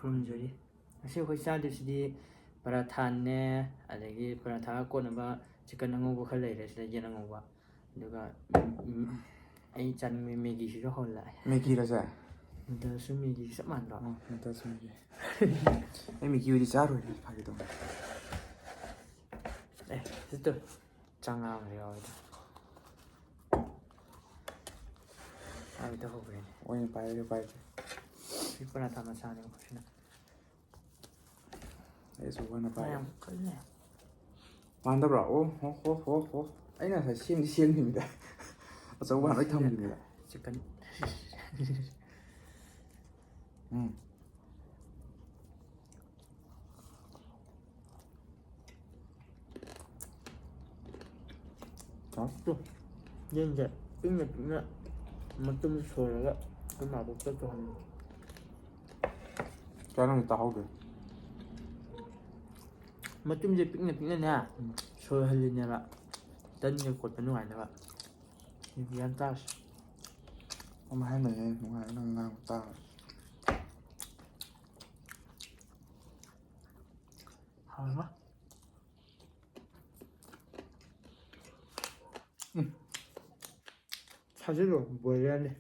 ꯈꯨꯔꯨꯝꯖꯔꯤ ꯉꯁꯤ ꯑꯩꯈꯣꯏ ꯆꯥꯗꯣꯏꯁꯤꯗꯤ ꯄꯔꯥꯊꯥꯅꯦ ꯑꯗꯒꯤ ꯄꯔꯥꯊꯥꯒ ꯀꯣꯠꯅꯕ ꯆꯤꯛꯀꯟ ꯑꯉꯧꯕ ꯈꯔ ꯂꯩꯔꯦ ꯁꯤꯗ ꯌꯦꯟ ꯑꯉꯧꯕ ꯑꯗꯨꯒ ꯑꯩ ꯆꯥꯅꯤꯡꯕ ꯃꯦꯒꯤꯁꯤꯁꯨ ꯍꯧꯔ ꯂꯥꯛꯑꯦ ꯃꯦꯒꯤꯔꯁꯦ ꯅꯨꯗꯜꯁꯨ ꯃꯦꯒꯤꯁꯨ ꯆꯞ ꯃꯥꯟꯅꯗ꯭ꯔꯣ ꯅꯨꯗꯜꯁ ꯃꯦꯒꯤ ꯑꯩ ꯃꯦꯒꯤ ꯑꯣꯏꯗꯤ ꯆꯥꯔꯣꯏꯅꯦ ꯐꯥꯒꯤ ꯇꯧꯅꯦ ꯁꯤꯇ ꯆꯉꯥꯡ ꯑꯃ ꯌꯥꯎꯋꯦꯗ ꯍꯧꯈ꯭ꯔꯦꯅꯦ ꯑꯣꯏꯅ ꯄꯥꯏꯔꯒꯦ ꯁꯤ ꯄꯔꯥꯊꯥ ꯃꯆꯥꯅꯦ ꯁꯤꯅ ꯑꯩꯁꯨ ꯑꯣꯏꯅ ꯄꯥꯏꯔꯦ ꯌꯥꯝ ꯀꯜꯂꯦ ꯃꯥꯟꯗꯕ꯭ꯔꯥ ꯑꯣ ꯍꯣ ꯑꯩꯅ ꯉꯁꯥꯏ ꯁꯦꯝꯈꯤꯕꯅꯤꯗ ꯑꯆꯧꯕ ꯂꯣꯏ ꯊꯝꯈꯤꯕꯅꯤꯗ ꯆꯤꯛꯀꯟ ꯌꯦꯟꯁꯦ ꯄꯤꯛꯅ ꯃꯇꯨꯝ ꯁꯣꯏꯔꯒ ꯑꯩꯈꯣꯏ ꯃꯥꯕꯣꯛꯇ ꯇꯧꯍꯟꯅꯤ ꯀꯌꯥꯅꯣ ꯇꯥꯍꯧꯗꯦ ꯃꯇꯨꯝꯁꯦ ꯄꯤꯛꯅꯅꯦ ꯁꯣꯏꯍꯜꯂꯤꯅꯦꯕ ꯇꯟꯒ ꯀꯣꯠꯄ ꯅꯨꯡꯉꯥꯏꯅꯕ ꯒ꯭ꯌꯥꯟ ꯇꯥꯔꯁꯤ ꯑꯃ ꯍꯥꯏꯅꯩ ꯅꯨꯡꯉꯥꯏ ꯅꯪ ꯉꯥꯡꯕ ꯇꯥꯔ ꯍꯥꯎꯕ 사실로 뭐해야지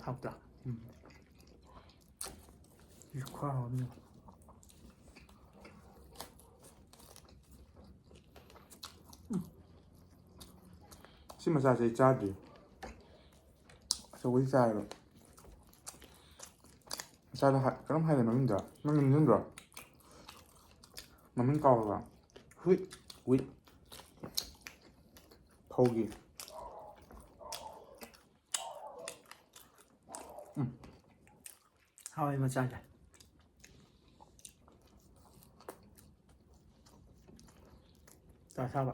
합다 육화 없는 ꯁꯤ ꯃꯆꯥꯁꯦ ꯑꯩ ꯆꯥꯗ꯭ꯔꯤ ꯑꯆꯧꯕꯗꯤ ꯆꯥꯔꯦꯕ ꯃꯆꯥꯗ ꯀꯔꯝ ꯍꯥꯏꯒꯦ ꯃꯃꯤꯡꯗꯣ ꯅꯪ ꯅꯤꯡꯁꯤꯡꯗ꯭ꯔꯣ ꯃꯃꯤꯡ ꯀꯥꯎꯔꯕ with ꯐꯧꯒꯤ 하와이 마사지 자 사봐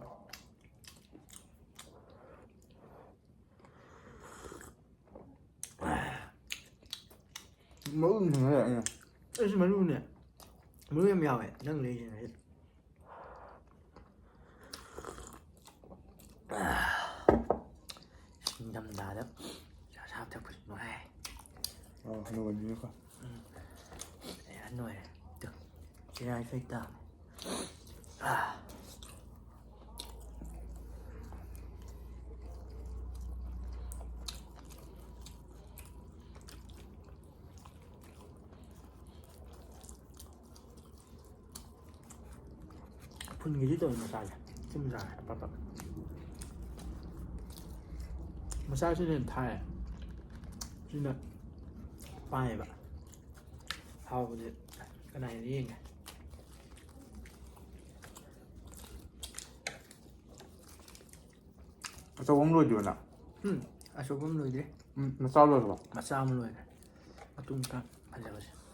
mỡ thằng này nè ê sao mà luôn nè mới em giàu này nâng ly này đầm đà đó sao sao theo phần ngoài nồi như thế để ăn nồi này được chỉ ai phải tao 분위기 좀 마사지 좀 잘해 봐봐 마사지는 다 진짜 빠이바 하고 이제 cái này riêng này sao uống luôn được nè số cũng lười đi nó sao rồi hả mà sao mà lười này mà tung căng phải là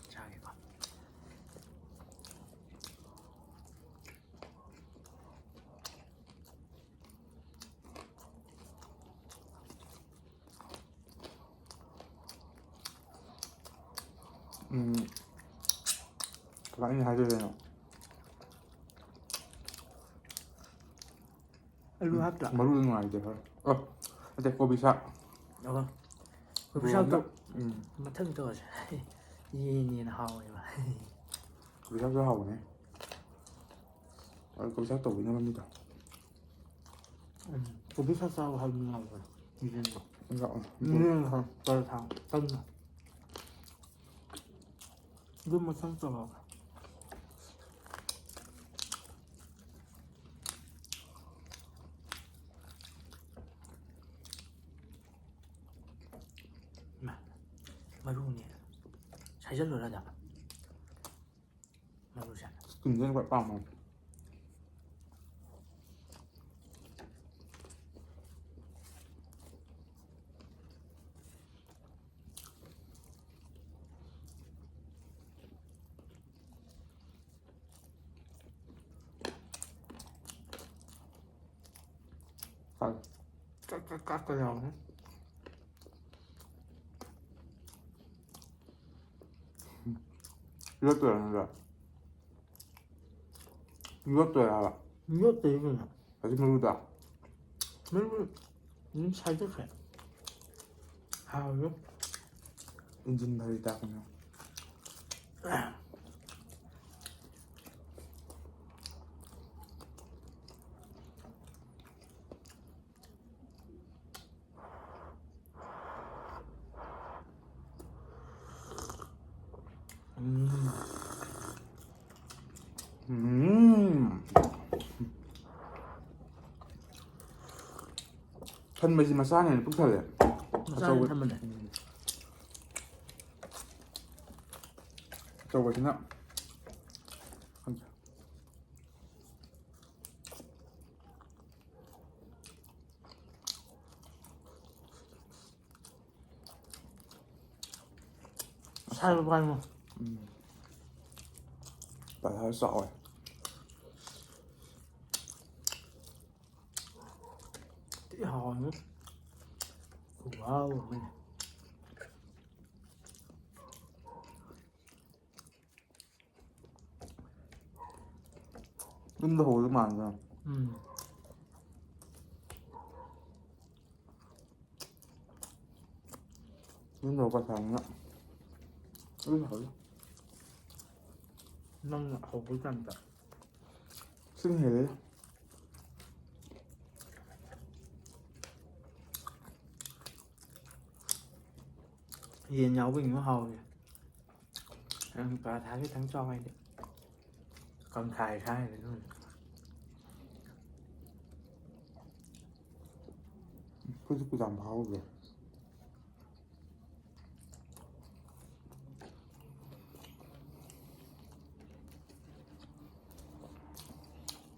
sao cái con các bạn nhìn thấy rồi nào luôn hấp dẫn mà luôn ngoài được thôi cái cô bị sợ được không cô bị sao đâu mà thân tôi nhìn hầu vậy mà cô bị sao hầu này cô bị sao tuổi nó làm gì đâu cô biết sao hơn nào rồi nhìn gạo hả tôi thằng tân à luôn một thân tôi 마루니 잘 잘라라 마루샤 굉장히 빵만 깎아요 이것도 아닌가 이것도 알아 이것도 이거야 아직 모르다 잘 됐어요 하요? 인진 발이다 그냥. thân massage này phức thời 마사지 한번 해. trâu vào thế nào 살로 가는 bà hơi sợ rồi tí hồi nữa. Wow, mình nhưng đồ cái màn rồi nhưng đồ quả thằng nữa thử nâng hộp với chân cả. xin hề đấy Hiền nhau bình nó hồi em cả thái cái thắng cho mày đi còn khai khai rồi thôi. cứ giảm pháo rồi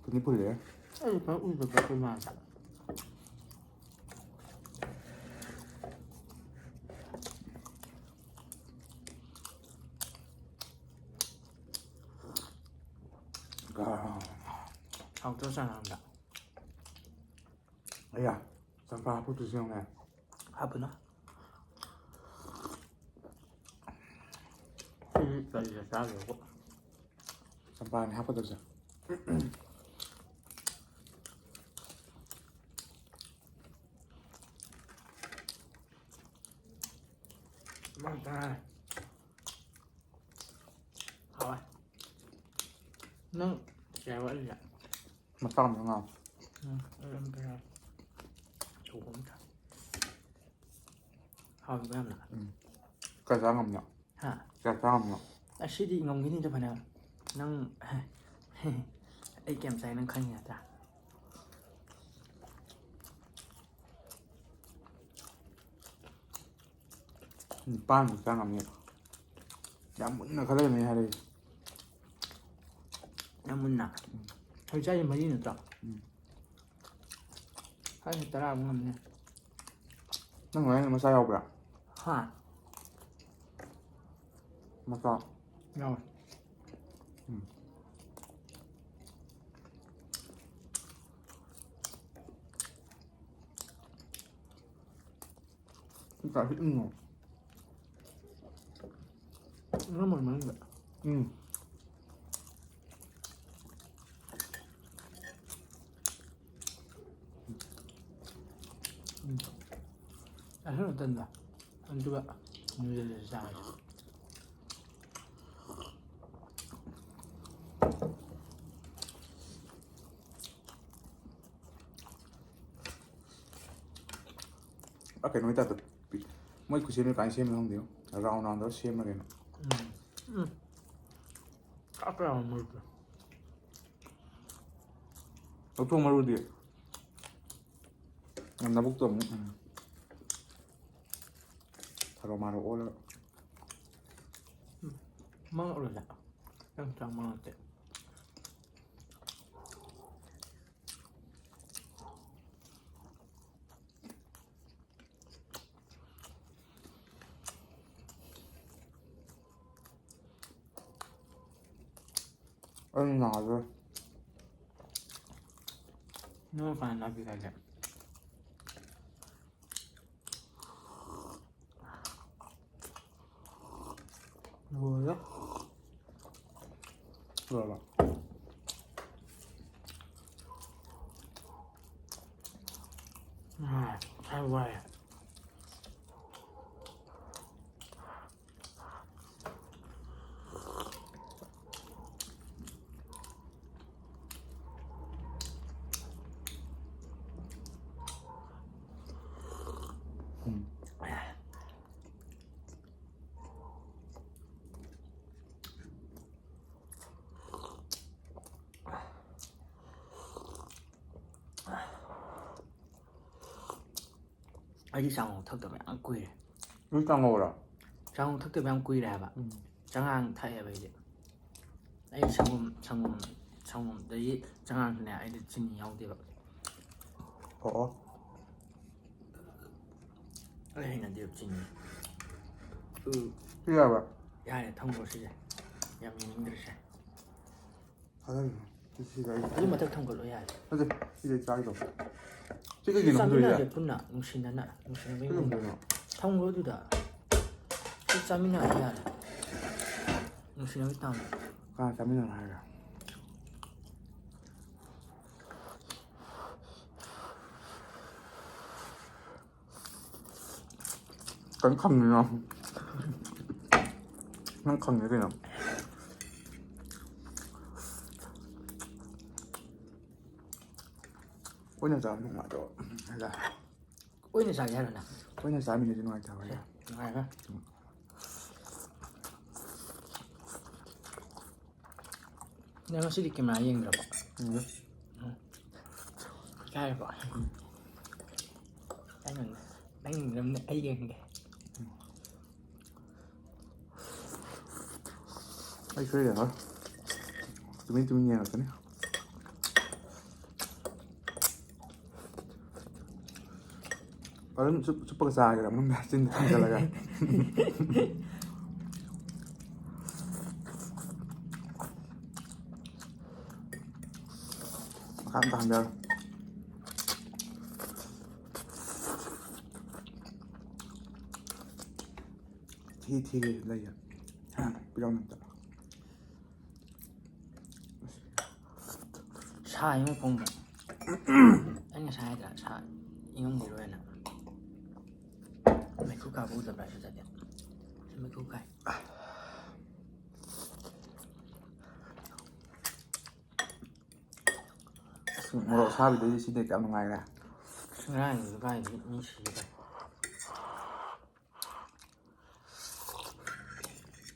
cái này bự Ê, phải ui được cái mà học cho sang làm đã ấy à sampa putus yang này apa nah ini dari saya kok sampa này apa tuh mang ta hỏi nó chèo ấy vậy mà tao nó ngon em cái thủ không cả hỏi với em là cái giá ngon nhỉ hả cái giá ngon nhỉ à sĩ đi ngông cái gì cho phải nào năng ấy kèm say năng khanh nhà ta pan một trang ngon nhỉ đã muốn là cái này hay đi em muốn nào hơi cháy mấy nữa rồi hay người ta làm ngon nè nó nói là massage học à hả massage rồi cả thích ngủ nó mười mấy vậy à rất là tân rồi anh chú ạ như là dài bác cái nói ta được mấy cái xem cái xem không thiếu rau non đó xem là cái các cái là mười nó thua mà luôn đi em đã bốc tuồng thằng mà đồ là mơ rồi dạ em chẳng mơ tệ ăn nhỏ rồi nó phải là bị cái gì rồi đó rồi à hay quá ꯑꯩꯗꯤ ꯆꯥꯉꯧ ꯊꯛꯇꯕ ꯌꯥꯝ ꯀꯨꯏꯔꯦ ꯅꯣꯏ ꯆꯪꯉꯧꯔꯥ ꯆꯥꯉꯧ ꯊꯛꯇꯕ ꯌꯥꯝ ꯀꯨꯏꯔꯦ ꯍꯥꯏꯕ ꯆꯉꯥꯡ ꯊꯛꯑꯦꯕ ꯑꯩꯗꯤ ꯑꯩ ꯁꯪꯒꯣꯝꯗꯒꯤ ꯆꯉꯥꯡꯁꯨꯅꯦ ꯑꯩꯗꯤ ꯆꯤꯅꯤ ꯌꯥꯎꯗꯦꯕ ꯑꯣ ꯑꯩ ꯍꯩꯅꯗꯦꯕ ꯆꯤꯅꯤ ꯁꯤ ꯌꯥꯕ꯭ꯔꯥ ꯌꯥꯔꯦ ꯊꯝꯈ꯭ꯔꯣ ꯁꯤꯁꯦ ꯌꯥꯝ ꯌꯦꯡꯅꯤꯡꯗ꯭ꯔꯤꯁꯦ ꯊꯥꯖꯜꯂꯨ ꯁꯤꯗ ꯑꯗꯨ ꯃꯊꯛ ꯊꯝꯒꯠꯂꯣ ꯌꯥꯔꯦ ꯅꯠꯇꯦ ꯁꯤꯗ ꯆꯥꯒꯤꯗꯧ ꯁꯤ ꯁꯤ ꯀꯩꯒꯤꯅꯣ ꯍꯨꯟꯗꯣꯏꯁꯦ ꯆꯥꯃꯤꯟꯅꯁꯦ ꯄꯨꯟꯅ ꯅꯨꯡꯁꯤꯅꯕꯩ ꯀꯩ ꯃꯑꯣꯡꯗ ꯍꯨꯟꯗꯣꯏꯅꯣ ꯊꯝꯈ꯭ꯔꯣ ꯑꯗꯨꯗ ꯁꯤ ꯆꯥꯃꯤꯟꯅꯔꯁꯦ ꯌꯥꯔꯦ ꯅꯨꯡꯁꯤꯅꯕꯩ ꯇꯥꯝꯃꯦ ꯀꯅꯥ ꯆꯥꯃꯤꯟꯅꯔꯣ ꯍꯥꯏꯔꯦ ꯀꯩꯅꯣ ꯈꯪꯉꯤꯅꯣ ꯅꯪ ꯈꯪꯉꯦ ꯀꯩꯅꯣ ꯑꯣꯏꯅ ꯆꯥꯕ ꯅꯨꯡꯉꯥꯏꯇꯕ ꯍꯥꯏꯇꯥꯔꯦ ꯑꯣꯏꯅ ꯆꯥꯒꯦ ꯍꯥꯏꯔꯣ ꯅꯪ ꯑꯣꯏꯅ ꯆꯥꯃꯤꯟꯅꯁꯤ ꯅꯨꯡꯉꯥꯏꯇꯕ ꯁꯦ ꯍꯥꯏꯇꯥꯔꯦ ꯅꯨꯡꯉꯥꯏꯔꯒ ꯅꯪ ꯉꯁꯤꯗꯤ ꯀꯦꯃꯦꯔꯥ ꯌꯦꯡꯗ꯭ꯔꯕꯣ ꯏꯀꯥꯏꯔꯕꯣ ꯅꯪ ꯌꯦꯡꯗ꯭ꯔꯕꯅꯤꯅ ꯑꯩ ꯌꯦꯡꯒꯦ ꯑꯩ ꯁꯣꯏ ꯌꯦꯡꯉꯣꯏ ꯇꯨꯃꯤꯟ ꯇꯨꯃꯤꯟ ꯌꯦꯡꯉꯛꯀꯅꯤ ꯑꯗꯨꯝ ꯆꯨꯞꯄꯒ ꯆꯥꯒꯦꯔꯥ ꯃꯅꯨꯡꯗ ꯆꯤꯟꯗ ꯊꯝꯖꯤꯜꯂꯒ ꯃꯈꯥ ꯑꯝꯇ ꯍꯟꯊꯔꯣ ꯊꯤꯔꯦ ꯂꯩꯌꯦ ꯄꯤꯔꯛꯎ ꯑꯝꯇ ꯁꯥ ꯏꯉꯨꯡ ꯐꯣꯡꯕ ꯑꯩ ꯉꯁꯥꯏ ꯍꯥꯏꯗ꯭ꯔꯥ ꯁꯥ ꯏꯉꯨꯡꯒꯤꯔꯣꯏꯅ ꯃꯩꯈꯨ ꯀꯥꯕ ꯎꯗꯕ꯭ꯔꯥ ꯁꯤꯗꯗꯤ ꯃꯩꯈꯨ ꯀꯥꯏ ꯃꯣꯔꯣꯛ ꯑꯁꯥꯕꯤꯗꯩꯗꯤ ꯁꯤꯅ ꯀꯌꯥꯝ ꯅꯨꯡꯉꯥꯏꯔꯦ ꯉꯔꯥꯡꯒꯤꯗꯨ ꯀꯥꯏꯗꯤ ꯃꯤ ꯁꯤꯒꯦ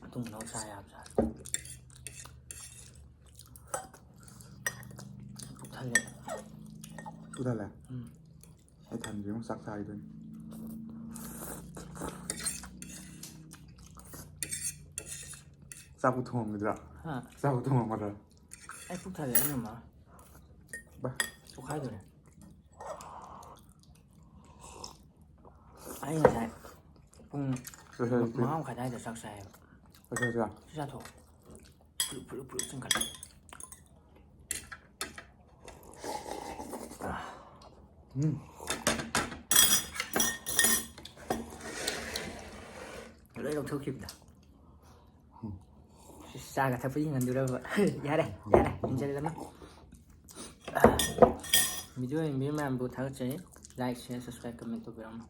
ꯃꯇꯨꯡ ꯃꯅꯥꯎ ꯆꯥ ꯌꯥꯕꯖꯥ ꯄꯨꯛ ꯊꯜꯂꯦ ꯄꯨꯊꯜꯂꯦ ꯑꯩ ꯊꯟꯗ꯭ꯔꯤ ꯑꯃꯨꯛ ꯆꯥꯛ ꯆꯥꯈꯤꯗꯣꯏꯅꯤ ꯆꯥꯛꯄꯨ ꯊꯣꯡꯉꯝꯈꯤꯗ꯭ꯔꯥ ꯍꯥ ꯆꯥꯛꯄꯨ ꯊꯣꯡꯉꯝꯒꯗ꯭ꯔꯥ ꯑꯩ ꯄꯨꯛ ꯊꯜꯂꯦ ꯑꯩ ꯉꯝꯃꯔꯣꯏ ꯕꯥ ꯄꯣꯛꯈꯥꯏꯗꯣꯔꯦ ꯑꯩ ꯉꯁꯥꯏ ꯄꯨꯡ ꯃꯉꯥ ꯃꯈꯥꯏ ꯑꯗꯥꯏꯗ ꯆꯥꯛ ꯆꯥꯏꯌꯦꯕ ꯁꯤ ꯆꯥꯊꯣꯛꯑꯣ ꯐꯨꯔꯨꯞ ꯐꯨꯔꯨꯞ ꯆꯤꯡꯈꯠꯂꯦ ꯂꯣꯏ ꯂꯧꯊꯣꯛꯈꯤꯕꯗ ꯆꯥꯒ ꯊꯛꯄ ꯌꯦꯡꯍꯟꯗꯨꯔꯕ ꯌꯥꯔꯦ ꯌꯥꯔꯦ ꯍꯦꯟꯖꯜꯂꯅꯨ ꯚꯤꯗꯤꯑꯣ ꯌꯦꯡꯕꯤꯕ ꯃꯌꯥꯝꯕꯨ ꯊꯥꯒꯠꯆꯔꯤ ꯂꯥꯏꯛ ꯁꯤꯌꯔ ꯁꯕꯁꯀ꯭ꯔꯥꯏꯕ ꯀꯃꯦꯟ ꯇꯧꯕꯤꯔꯝꯃꯨ